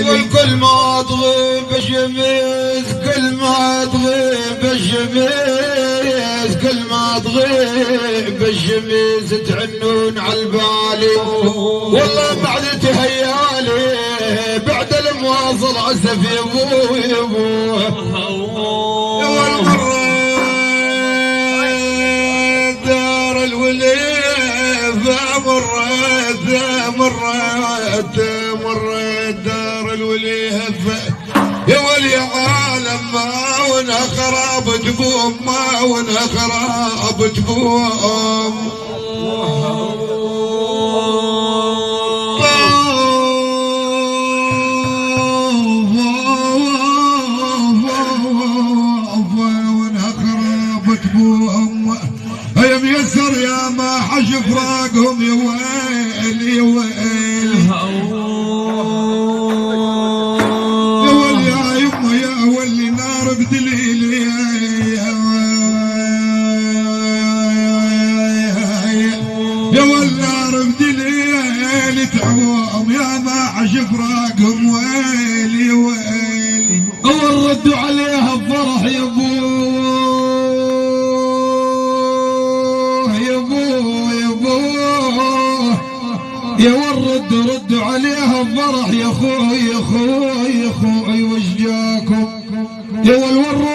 والكل ما تغيب الشمس، كل ما تغيب الشمس، كل ما تغيب الشمس تعنون عالبالي. والله بعد تهيالي بعد المواصل عسف يبو يبو. والمرة دار الوليف مرت دار الوليف يا ولي عالم ما ونها خراب تبوم، ما ونها خراب تبوم. يا ميسر يا ما حش فراقهم يا ويل يا ويل يا ويل يا يما يا ولي نار بدليلي يا ولي نار بدليلي تعوام يا ما حش فراقهم ويل يا ويل. اول ردوا عليها بفرح يا ابو يا ورد ردوا عليها بفرح يا اخوي يا اخوي يا اخوي وش جاكم يا والور